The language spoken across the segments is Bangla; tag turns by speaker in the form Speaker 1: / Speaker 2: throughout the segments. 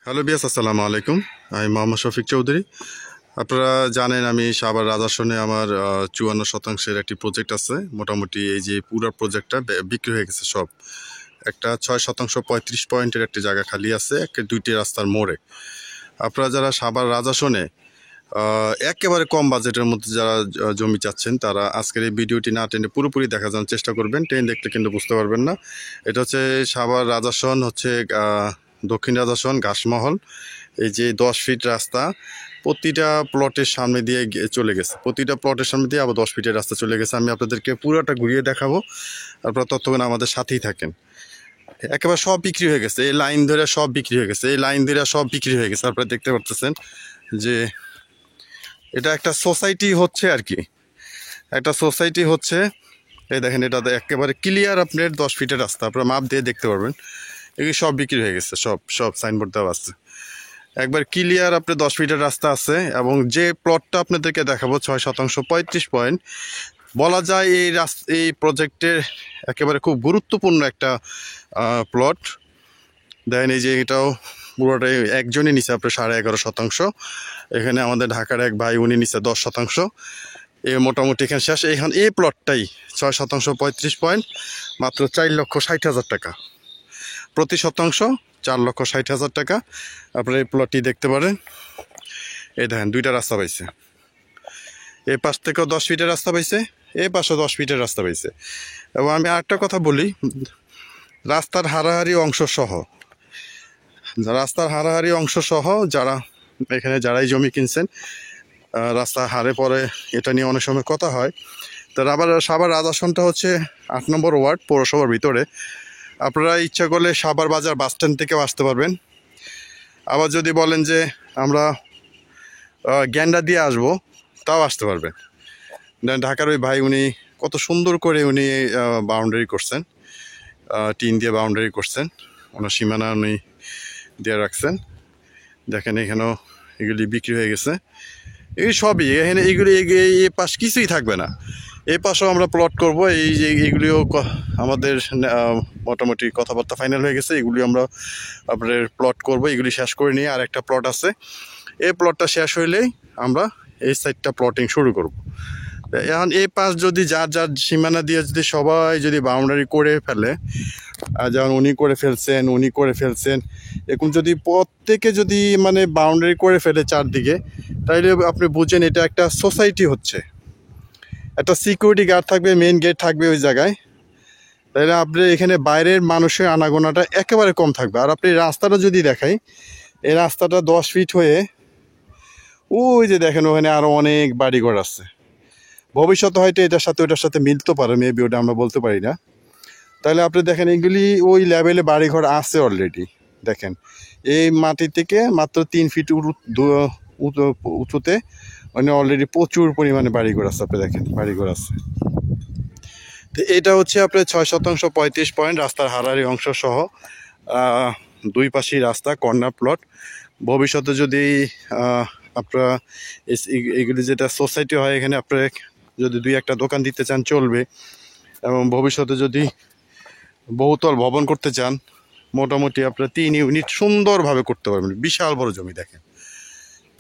Speaker 1: হ্যালো বিয়াস, আসসালামু আলাইকুম। আমি মোহাম্মদ শফিক চৌধুরী। আপনারা জানেন আমি সাভার রাজাসনে আমার 54% একটি প্রজেক্ট আছে। মোটামুটি এই যে পুরো প্রজেক্টটা বিক্রি হয়ে গেছে সব। একটা 6% 35 পয়েন্টের একটি জায়গা খালি আছে দুইটি রাস্তার মোড়ে। আপনারা যারা সাভার রাজাসনে একেবারে কম বাজেটের মধ্যে যারা জমি চাচ্ছেন তারা আজকের এই ভিডিওটি না টেনে পুরোপুরি দেখার জন্য চেষ্টা করবেন। ট্রেন দেখলে কিন্তু বুঝতে পারবেন না। এটা হচ্ছে সাভার রাজাসন, হচ্ছে দক্ষিণ রাজাসন ঘাসমহল। এই যে 10 ফিট রাস্তা প্রতিটা প্লটের সামনে দিয়ে চলে গেছে, প্রতিটা প্লটের সামনে দিয়ে আবার 10 ফিটের রাস্তা চলে গেছে। আমি আপনাদেরকে পুরোটা ঘুরিয়ে দেখাবো, আপনারা ততক্ষণ আমাদের সাথেই থাকেন। একেবারে সব বিক্রি হয়ে গেছে, এই লাইন ধরে সব বিক্রি হয়ে গেছে, এই লাইন ধরে সব বিক্রি হয়ে গেছে। আপনারা দেখতে পাচ্ছেন যে এটা একটা সোসাইটি হচ্ছে আর কি, একটা সোসাইটি হচ্ছে। এই দেখেন, এটা একেবারে ক্লিয়ার আপনার 10 ফিটের রাস্তা, আপনারা মাপ দিয়ে দেখতে পারবেন। এগুলি সব বিক্রি হয়ে গেছে, সব সব সাইনবোর্ড দেওয়া আছে, একবার ক্লিয়ার আপনার 10 ফিটের রাস্তা আছে। এবং যে প্লটটা আপনাদেরকে দেখাবো 6% 35 পয়েন্ট, বলা যায় এই প্রজেক্টের একেবারে খুব গুরুত্বপূর্ণ একটা প্লট। দেখেন এই যে এটাও পুরোটাই একজনই নিচে আপনার 11.5%। এখানে আমাদের ঢাকার এক ভাই, উনি নিচে 10%। মোটামুটি এখানে শেষ। এখানে এই প্লটটাই 6% 35 পয়েন্ট, মাত্র 4,60,000 টাকা প্রতি শতাংশ, 4,60,000 টাকা। আপনারা এই প্লটটি দেখতে পারেন। এই দেখেন দুইটা রাস্তা পাইছে, এই পাশ থেকেও 10 ফিটের রাস্তা পাইছে, এই পাশেও 10 ফিটের রাস্তা পাইছে। এবং আমি আরেকটা কথা বলি, রাস্তার হারাহারি অংশ সহ, যারা এখানে যারাই জমি কিনছেন, রাস্তা হারে পরে এটা নিয়ে অনেক সময় কথা হয়। তার আবার সাভার রাজাসনটা হচ্ছে 8 নম্বর ওয়ার্ড, পৌরসভার ভিতরে। আপনারা ইচ্ছা করলে সাভার বাজার বাস স্ট্যান্ড থেকেও আসতে পারবেন। আবার যদি বলেন যে আমরা গ্যান্ডা দিয়ে আসবো, তাও আসতে পারবেন। ঢাকার ওই ভাই, উনি কত সুন্দর করে উনি বাউন্ডারি করছেন, টিন দিয়ে বাউন্ডারি করছেন, ওনার সীমানা উনি দিয়ে রাখছেন। দেখেন এখানেও এগুলি বিক্রি হয়ে গেছে, এগুলি সবই এখানে, এগুলি এই পাশ কিছুই থাকবে না। এই পাশেও আমরা প্লট করব। এই যে এগুলিও আমাদের মোটামুটি কথাবার্তা ফাইনাল হয়ে গেছে, এগুলি আমরা আপনাদের প্লট করব। এগুলি শেষ করে নিয়ে আর একটা প্লট আছে, এই প্লটটা শেষ হইলেই আমরা এই সাইডটা প্লটিং শুরু করব। এখন এই পাশ যদি যার যার সীমানা দিয়ে যদি সবাই যদি বাউন্ডারি করে ফেলে, যেমন উনি করে ফেলছেন, এরকম যদি প্রত্যেকে যদি মানে বাউন্ডারি করে ফেলে চারদিকে, তাইলে আপনি বুঝেন এটা একটা সোসাইটি হচ্ছে। একটা সিকিউরিটি গার্ড থাকবে, মেইন গেট থাকবে ওই জায়গায়, তাহলে আপনি এখানে বাইরের মানুষের আনাগোনাটা একেবারে কম থাকবে। আর আপনি রাস্তাটা যদি দেখাই, এই রাস্তাটা 10 ফিট হয়ে ওই যে দেখেন ওখানে আরও অনেক বাড়িঘর আছে। ভবিষ্যতে হয়তো এটার সাথে ওটার সাথে মিলতে পারে, মেবি, ওটা আমরা বলতে পারি না। তাহলে আপনি দেখেন এগুলি ওই লেভেলে বাড়িঘর আছে অলরেডি। দেখেন এই মাটি থেকে মাত্র 3 ফিট উঁচুতে মানে অলরেডি প্রচুর পরিমাণে বাড়িঘর আছে। আপনি দেখেন বাড়িঘর আছে। তো এটা হচ্ছে আপনার 6% 35 পয়েন্ট, রাস্তার হারাহারি অংশ সহ, দুই পাশেই রাস্তা, কর্নার প্লট। ভবিষ্যতে যদি আপনারা এগুলি যেটা সোসাইটি হয়, এখানে আপনারা যদি 2-1টা দোকান দিতে চান চলবে। এবং ভবিষ্যতে যদি বহুতল ভবন করতে চান, মোটামুটি আপনারা 3 ইউনিট সুন্দরভাবে করতে পারবেন। বিশাল বড় জমি, দেখেন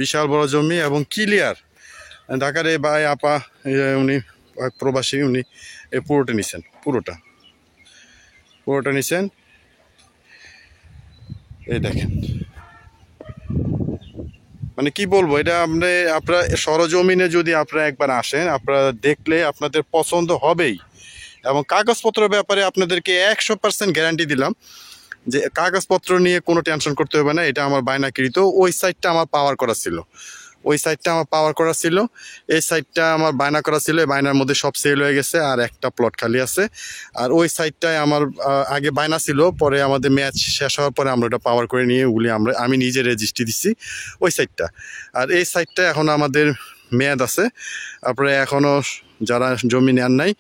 Speaker 1: বিশাল বড় জমি এবং ক্লিয়ার। ঢাকার এই ভাই আপা, উনি প্রবাসী, উনি এই পুরোটা নিছেন। এই দেখেন, মানে কি বলবো, এটা আপনারা সরজমিনে যদি আপনারা একবার আসেন, আপনারা দেখলে আপনাদের পছন্দ হবেই। এবং কাগজপত্রের ব্যাপারে আপনাদেরকে 100% গ্যারান্টি দিলাম যে কাগজপত্র নিয়ে কোনো টেনশন করতে হবে না। এটা আমার বায়নাকৃত, ওই সাইডটা আমার পাওয়ার করা ছিল, এই সাইডটা আমার বায়না করা ছিল। এই বায়নার মধ্যে সব সেল হয়ে গেছে, আর একটা প্লট খালি আছে। আর ওই সাইডটায় আমার আগে বায়না ছিল, পরে আমাদের ম্যাচ শেষ হওয়ার পরে আমরা ওটা পাওয়ার করে নিয়ে ওগুলি আমি নিজে রেজিস্ট্রি দিচ্ছি ওই সাইডটা। আর এই সাইডটা এখন আমাদের মেয়াদ আছে। আপনারা এখনও যারা জমি নেন নাই,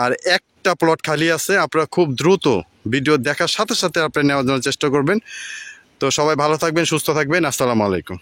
Speaker 1: আর একটা প্লট খালি আছে, আপনারা খুব দ্রুত ভিডিও দেখার সাথে সাথে আপনারা নেওয়ার জন্য চেষ্টা করবেন। তো সবাই ভালো থাকবেন, সুস্থ থাকবেন। আসসালামু আলাইকুম।